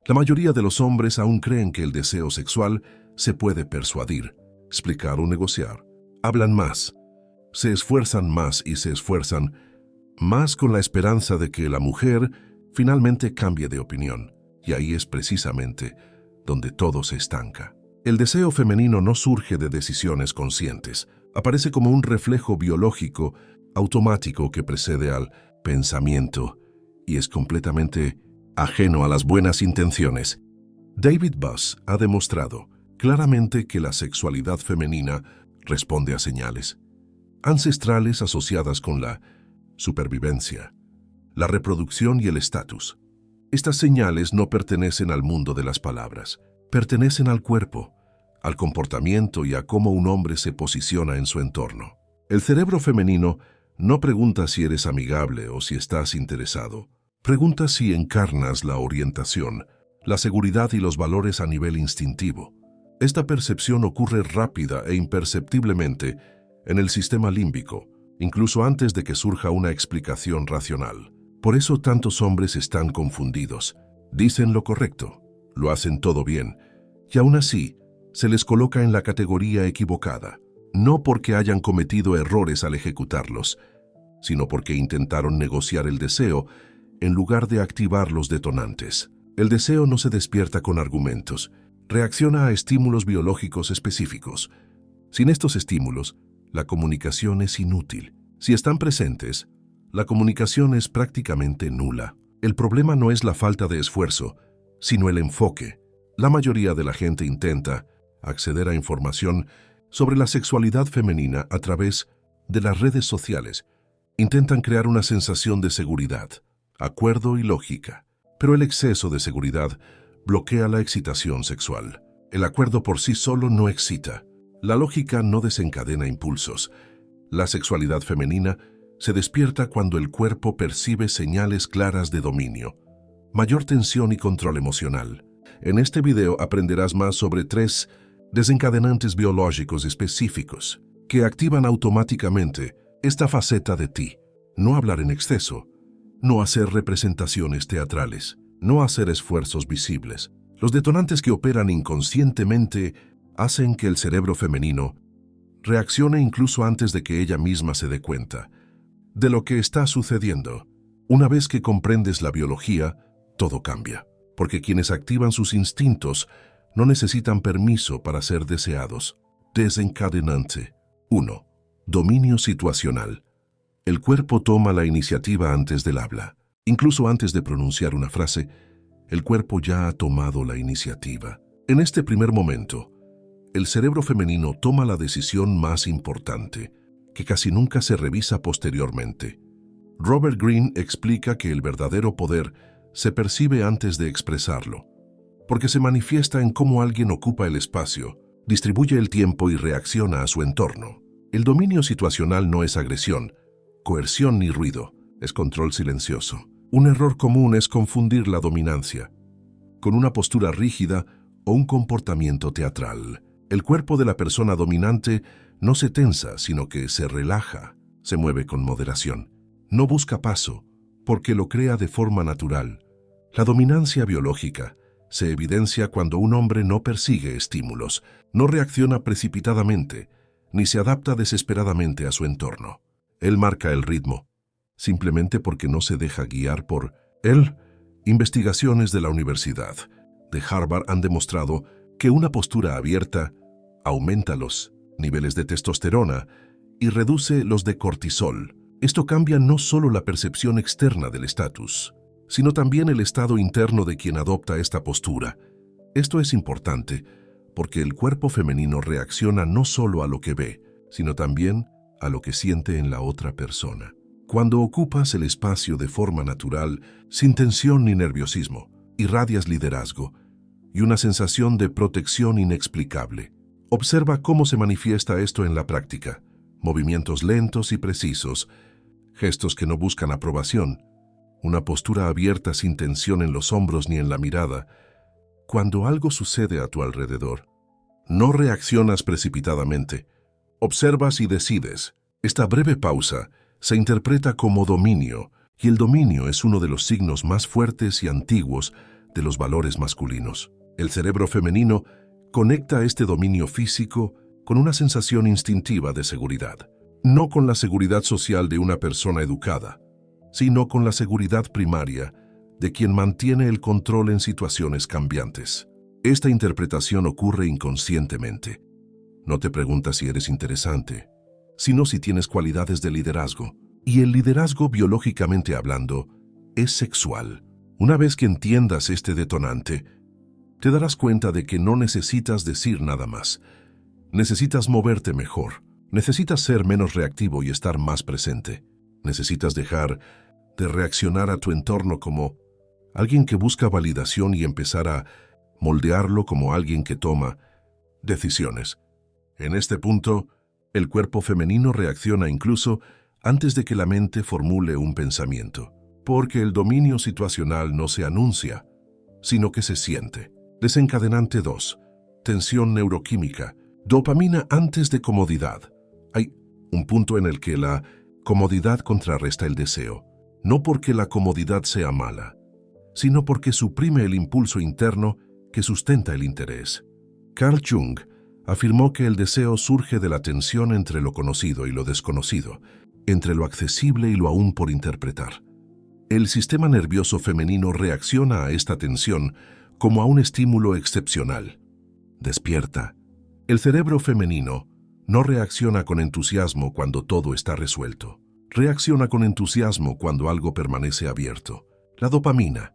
La mayoría de los hombres aún creen que el deseo sexual se puede persuadir, explicar o negociar. Hablan más, se esfuerzan más y se esfuerzan más con la esperanza de que la mujer finalmente cambie de opinión. Y ahí es precisamente donde todo se estanca. El deseo femenino no surge de decisiones conscientes. Aparece como un reflejo biológico automático que precede al pensamiento y es completamente ajeno a las buenas intenciones. David Buss ha demostrado claramente que la sexualidad femenina responde a señales ancestrales asociadas con la supervivencia, la reproducción y el estatus. Estas señales no pertenecen al mundo de las palabras, pertenecen al cuerpo, al comportamiento y a cómo un hombre se posiciona en su entorno. El cerebro femenino no pregunta si eres amigable o si estás interesado. Pregunta si encarnas la orientación, la seguridad y los valores a nivel instintivo. Esta percepción ocurre rápida e imperceptiblemente en el sistema límbico, incluso antes de que surja una explicación racional. Por eso tantos hombres están confundidos. Dicen lo correcto, lo hacen todo bien, y aún así se les coloca en la categoría equivocada, no porque hayan cometido errores al ejecutarlos, sino porque intentaron negociar el deseo en lugar de activar los detonantes. El deseo no se despierta con argumentos, reacciona a estímulos biológicos específicos. Sin estos estímulos, la comunicación es inútil. Si están presentes, la comunicación es prácticamente nula. El problema no es la falta de esfuerzo, sino el enfoque. La mayoría de la gente intenta acceder a información sobre la sexualidad femenina a través de las redes sociales. Intentan crear una sensación de seguridad, acuerdo y lógica. Pero el exceso de seguridad bloquea la excitación sexual. El acuerdo por sí solo no excita. La lógica no desencadena impulsos. La sexualidad femenina se despierta cuando el cuerpo percibe señales claras de dominio, mayor tensión y control emocional. En este video aprenderás más sobre 3 desencadenantes biológicos específicos que activan automáticamente esta faceta de ti. No hablar en exceso, no hacer representaciones teatrales, no hacer esfuerzos visibles. Los detonantes que operan inconscientemente hacen que el cerebro femenino reaccione incluso antes de que ella misma se dé cuenta de lo que está sucediendo. Una vez que comprendes la biología, todo cambia, porque quienes activan sus instintos no necesitan permiso para ser deseados. Desencadenante 1. Dominio situacional. El cuerpo toma la iniciativa antes del habla. Incluso antes de pronunciar una frase, el cuerpo ya ha tomado la iniciativa. En este primer momento, el cerebro femenino toma la decisión más importante, que casi nunca se revisa posteriormente. Robert Greene explica que el verdadero poder se percibe antes de expresarlo, porque se manifiesta en cómo alguien ocupa el espacio, distribuye el tiempo y reacciona a su entorno. El dominio situacional no es agresión, coerción ni ruido, es control silencioso. Un error común es confundir la dominancia con una postura rígida o un comportamiento teatral. El cuerpo de la persona dominante no se tensa, sino que se relaja, se mueve con moderación. No busca paso, porque lo crea de forma natural. La dominancia biológica se evidencia cuando un hombre no persigue estímulos, no reacciona precipitadamente, ni se adapta desesperadamente a su entorno. Él marca el ritmo, simplemente porque no se deja guiar por él. Investigaciones de la Universidad de Harvard han demostrado que una postura abierta aumenta los niveles de testosterona y reduce los de cortisol. Esto cambia no solo la percepción externa del estatus, sino también el estado interno de quien adopta esta postura. Esto es importante porque el cuerpo femenino reacciona no solo a lo que ve, sino también a lo que siente en la otra persona. Cuando ocupas el espacio de forma natural, sin tensión ni nerviosismo, irradias liderazgo y una sensación de protección inexplicable. Observa cómo se manifiesta esto en la práctica. Movimientos lentos y precisos, gestos que no buscan aprobación, una postura abierta sin tensión en los hombros ni en la mirada. Cuando algo sucede a tu alrededor, no reaccionas precipitadamente, observas y decides. Esta breve pausa se interpreta como dominio, y el dominio es uno de los signos más fuertes y antiguos de los valores masculinos. El cerebro femenino conecta este dominio físico con una sensación instintiva de seguridad, no con la seguridad social de una persona educada, sino con la seguridad primaria de quien mantiene el control en situaciones cambiantes. Esta interpretación ocurre inconscientemente. No te preguntas si eres interesante, sino si tienes cualidades de liderazgo. Y el liderazgo, biológicamente hablando, es sexual. Una vez que entiendas este detonante, te darás cuenta de que no necesitas decir nada más. Necesitas moverte mejor. Necesitas ser menos reactivo y estar más presente. Necesitas dejar de reaccionar a tu entorno como alguien que busca validación y empezar a moldearlo como alguien que toma decisiones. En este punto, el cuerpo femenino reacciona incluso antes de que la mente formule un pensamiento, porque el dominio situacional no se anuncia, sino que se siente. Desencadenante 2. Tensión neuroquímica. Dopamina antes de comodidad. Hay un punto en el que la comodidad contrarresta el deseo, no porque la comodidad sea mala, sino porque suprime el impulso interno que sustenta el interés. Carl Jung afirmó que el deseo surge de la tensión entre lo conocido y lo desconocido, entre lo accesible y lo aún por interpretar. El sistema nervioso femenino reacciona a esta tensión como a un estímulo excepcional. Despierta. El cerebro femenino no reacciona con entusiasmo cuando todo está resuelto. Reacciona con entusiasmo cuando algo permanece abierto. La dopamina,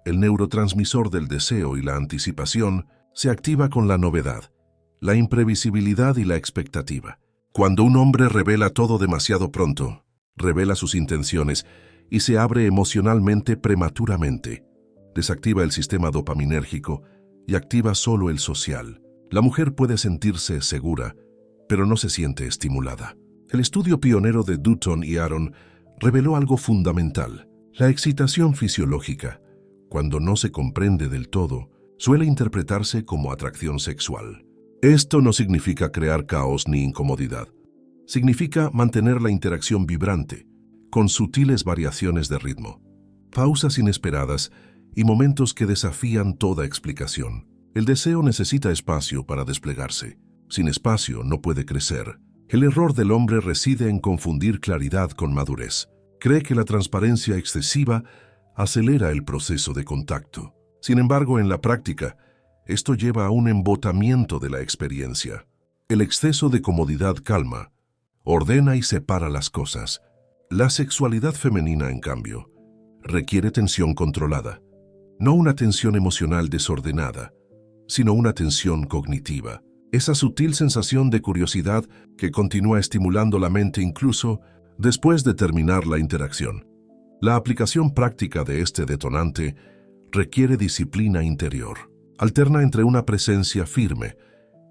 el neurotransmisor del deseo y la anticipación, se activa con la novedad, la imprevisibilidad y la expectativa. Cuando un hombre revela todo demasiado pronto, revela sus intenciones y se abre emocionalmente prematuramente, desactiva el sistema dopaminérgico y activa solo el social. La mujer puede sentirse segura, pero no se siente estimulada. El estudio pionero de Dutton y Aron reveló algo fundamental. La excitación fisiológica, cuando no se comprende del todo, suele interpretarse como atracción sexual. Esto no significa crear caos ni incomodidad. Significa mantener la interacción vibrante, con sutiles variaciones de ritmo, pausas inesperadas y momentos que desafían toda explicación. El deseo necesita espacio para desplegarse. Sin espacio no puede crecer. El error del hombre reside en confundir claridad con madurez. Cree que la transparencia excesiva acelera el proceso de contacto. Sin embargo, en la práctica, esto lleva a un embotamiento de la experiencia. El exceso de comodidad calma, ordena y separa las cosas. La sexualidad femenina, en cambio, requiere tensión controlada. No una tensión emocional desordenada, sino una tensión cognitiva. Esa sutil sensación de curiosidad que continúa estimulando la mente incluso después de terminar la interacción. La aplicación práctica de este detonante requiere disciplina interior. Alterna entre una presencia firme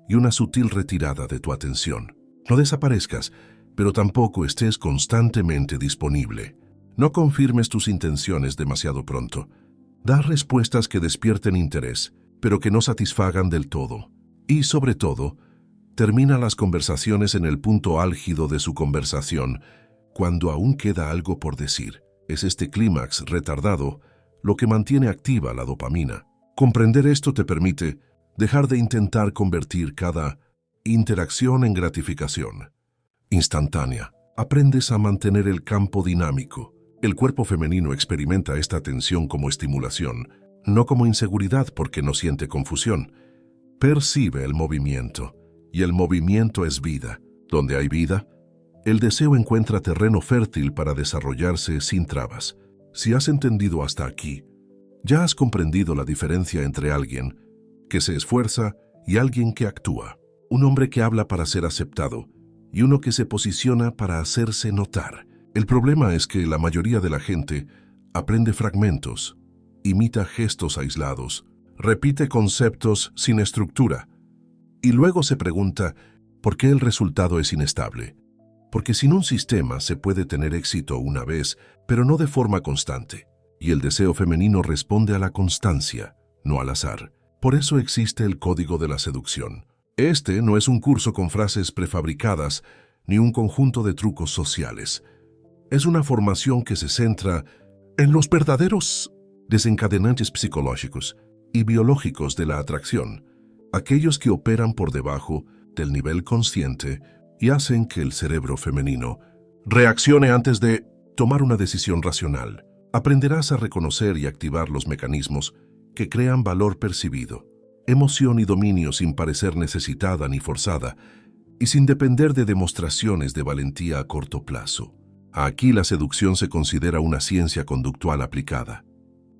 y una sutil retirada de tu atención. No desaparezcas, pero tampoco estés constantemente disponible. No confirmes tus intenciones demasiado pronto. Da respuestas que despierten interés, pero que no satisfagan del todo. Y, sobre todo, termina las conversaciones en el punto álgido de su conversación, cuando aún queda algo por decir. Es este clímax retardado lo que mantiene activa la dopamina. Comprender esto te permite dejar de intentar convertir cada interacción en gratificación instantánea. Aprendes a mantener el campo dinámico. El cuerpo femenino experimenta esta tensión como estimulación, no como inseguridad porque no siente confusión. Percibe el movimiento, y el movimiento es vida. Donde hay vida, el deseo encuentra terreno fértil para desarrollarse sin trabas. Si has entendido hasta aquí, ya has comprendido la diferencia entre alguien que se esfuerza y alguien que actúa. Un hombre que habla para ser aceptado y uno que se posiciona para hacerse notar. El problema es que la mayoría de la gente aprende fragmentos, imita gestos aislados, repite conceptos sin estructura y luego se pregunta por qué el resultado es inestable. Porque sin un sistema se puede tener éxito una vez, pero no de forma constante. Y el deseo femenino responde a la constancia, no al azar. Por eso existe el código de la seducción. Este no es un curso con frases prefabricadas ni un conjunto de trucos sociales. Es una formación que se centra en los verdaderos desencadenantes psicológicos y biológicos de la atracción, aquellos que operan por debajo del nivel consciente y hacen que el cerebro femenino reaccione antes de tomar una decisión racional. Aprenderás a reconocer y activar los mecanismos que crean valor percibido, emoción y dominio sin parecer necesitada ni forzada y sin depender de demostraciones de valentía a corto plazo. Aquí la seducción se considera una ciencia conductual aplicada.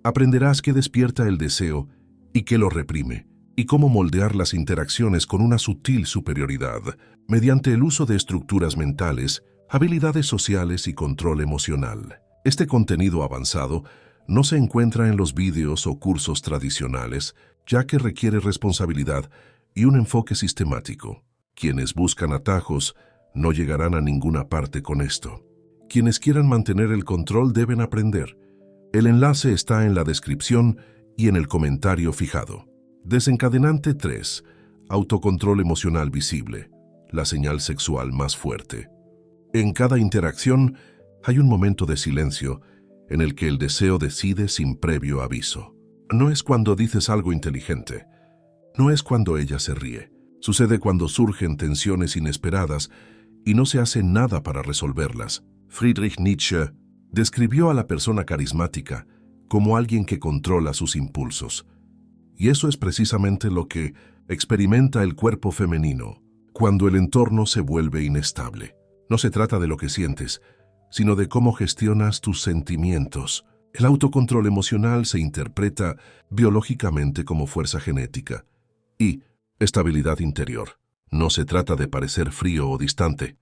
Aprenderás qué despierta el deseo y qué lo reprime, y cómo moldear las interacciones con una sutil superioridad mediante el uso de estructuras mentales, habilidades sociales y control emocional. Este contenido avanzado no se encuentra en los vídeos o cursos tradicionales, ya que requiere responsabilidad y un enfoque sistemático. Quienes buscan atajos no llegarán a ninguna parte con esto. Quienes quieran mantener el control deben aprender. El enlace está en la descripción y en el comentario fijado. Desencadenante 3. Autocontrol emocional visible. La señal sexual más fuerte. En cada interacción hay un momento de silencio en el que el deseo decide sin previo aviso. No es cuando dices algo inteligente. No es cuando ella se ríe. Sucede cuando surgen tensiones inesperadas y no se hace nada para resolverlas. Friedrich Nietzsche describió a la persona carismática como alguien que controla sus impulsos. Y eso es precisamente lo que experimenta el cuerpo femenino cuando el entorno se vuelve inestable. No se trata de lo que sientes, sino de cómo gestionas tus sentimientos. El autocontrol emocional se interpreta biológicamente como fuerza genética y estabilidad interior. No se trata de parecer frío o distante,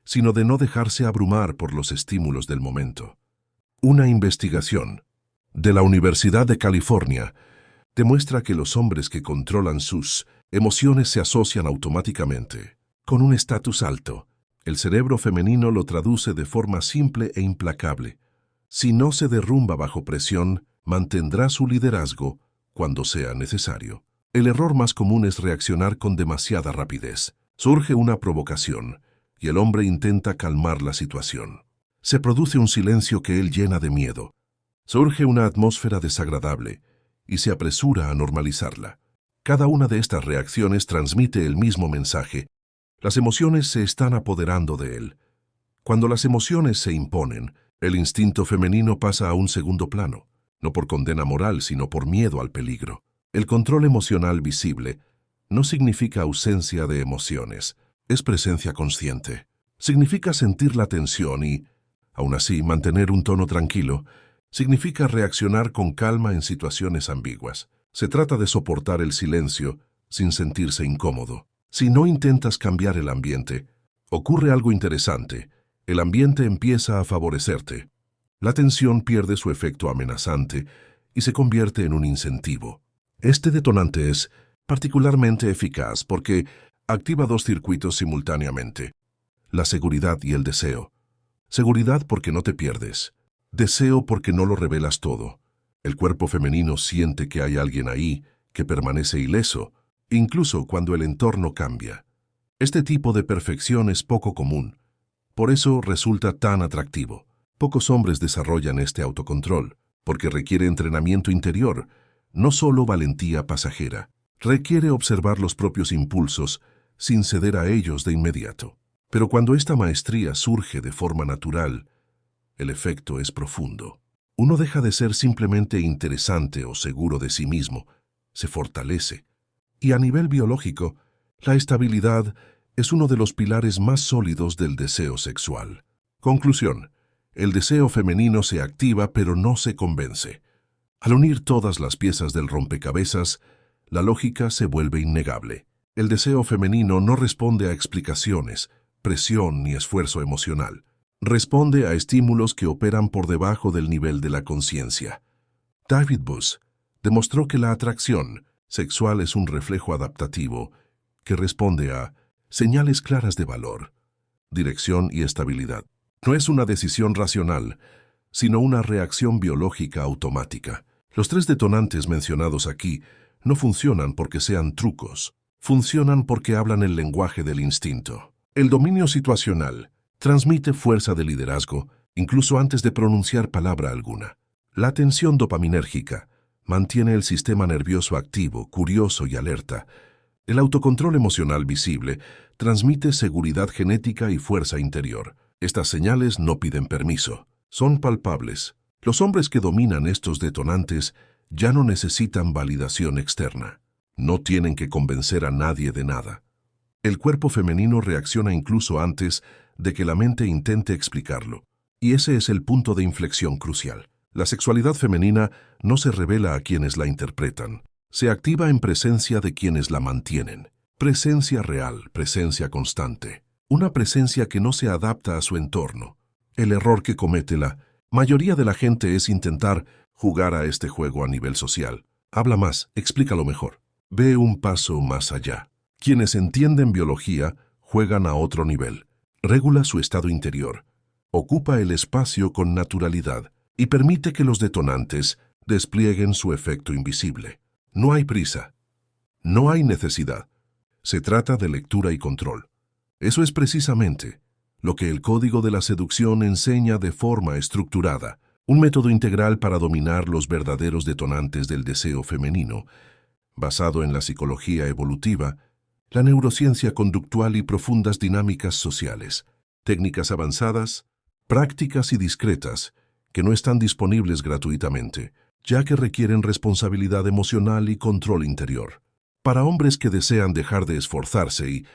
sino de no dejarse abrumar por los estímulos del momento. Una investigación de la Universidad de California demuestra que los hombres que controlan sus emociones se asocian automáticamente con un estatus alto. El cerebro femenino lo traduce de forma simple e implacable. Si no se derrumba bajo presión, mantendrá su liderazgo cuando sea necesario. El error más común es reaccionar con demasiada rapidez. Surge una provocación y el hombre intenta calmar la situación. Se produce un silencio que él llena de miedo. Surge una atmósfera desagradable y se apresura a normalizarla. Cada una de estas reacciones transmite el mismo mensaje. Las emociones se están apoderando de él. Cuando las emociones se imponen, el instinto femenino pasa a un segundo plano, no por condena moral, sino por miedo al peligro. El control emocional visible no significa ausencia de emociones, es presencia consciente. Significa sentir la tensión y, aún así, mantener un tono tranquilo. Significa reaccionar con calma en situaciones ambiguas. Se trata de soportar el silencio sin sentirse incómodo. Si no intentas cambiar el ambiente, ocurre algo interesante. El ambiente empieza a favorecerte. La tensión pierde su efecto amenazante y se convierte en un incentivo. Este detonante es particularmente eficaz porque activa dos circuitos simultáneamente: la seguridad y el deseo. Seguridad porque no te pierdes. Deseo porque no lo revelas todo. El cuerpo femenino siente que hay alguien ahí que permanece ileso, incluso cuando el entorno cambia. Este tipo de perfección es poco común. Por eso resulta tan atractivo. Pocos hombres desarrollan este autocontrol, porque requiere entrenamiento interior, no solo valentía pasajera. Requiere observar los propios impulsos sin ceder a ellos de inmediato. Pero cuando esta maestría surge de forma natural, el efecto es profundo. Uno deja de ser simplemente interesante o seguro de sí mismo, se fortalece. Y a nivel biológico, la estabilidad es uno de los pilares más sólidos del deseo sexual. Conclusión: el deseo femenino se activa pero no se convence. Al unir todas las piezas del rompecabezas, la lógica se vuelve innegable. El deseo femenino no responde a explicaciones, presión ni esfuerzo emocional. Responde a estímulos que operan por debajo del nivel de la conciencia. David Buss demostró que la atracción sexual es un reflejo adaptativo que responde a señales claras de valor, dirección y estabilidad. No es una decisión racional, sino una reacción biológica automática. Los tres detonantes mencionados aquí no funcionan porque sean trucos, funcionan porque hablan el lenguaje del instinto. El dominio situacional transmite fuerza de liderazgo incluso antes de pronunciar palabra alguna. La tensión dopaminérgica mantiene el sistema nervioso activo, curioso y alerta. El autocontrol emocional visible transmite seguridad genética y fuerza interior. Estas señales no piden permiso, son palpables. Los hombres que dominan estos detonantes ya no necesitan validación externa. No tienen que convencer a nadie de nada. El cuerpo femenino reacciona incluso antes de que la mente intente explicarlo. Y ese es el punto de inflexión crucial. La sexualidad femenina no se revela a quienes la interpretan. Se activa en presencia de quienes la mantienen. Presencia real, presencia constante. Una presencia que no se adapta a su entorno. El error que comete la mayoría de la gente es intentar jugar a este juego a nivel social. Habla más, explícalo mejor. Ve un paso más allá. Quienes entienden biología juegan a otro nivel. Regula su estado interior. Ocupa el espacio con naturalidad y permite que los detonantes desplieguen su efecto invisible. No hay prisa. No hay necesidad. Se trata de lectura y control. Eso es precisamente lo que el Código de la Seducción enseña de forma estructurada, un método integral para dominar los verdaderos detonantes del deseo femenino, basado en la psicología evolutiva, la neurociencia conductual y profundas dinámicas sociales, técnicas avanzadas, prácticas y discretas, que no están disponibles gratuitamente, ya que requieren responsabilidad emocional y control interior. Para hombres que desean dejar de esforzarse y,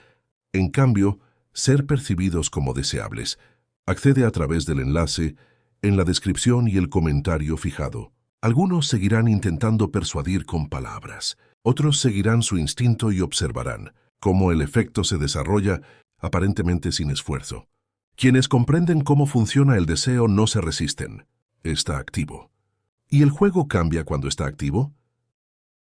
en cambio, ser percibidos como deseables, accede a través del enlace en la descripción y el comentario fijado. Algunos seguirán intentando persuadir con palabras, otros seguirán su instinto y observarán cómo el efecto se desarrolla aparentemente sin esfuerzo. Quienes comprenden cómo funciona el deseo no se resisten. Está activo. ¿Y el juego cambia cuando está activo?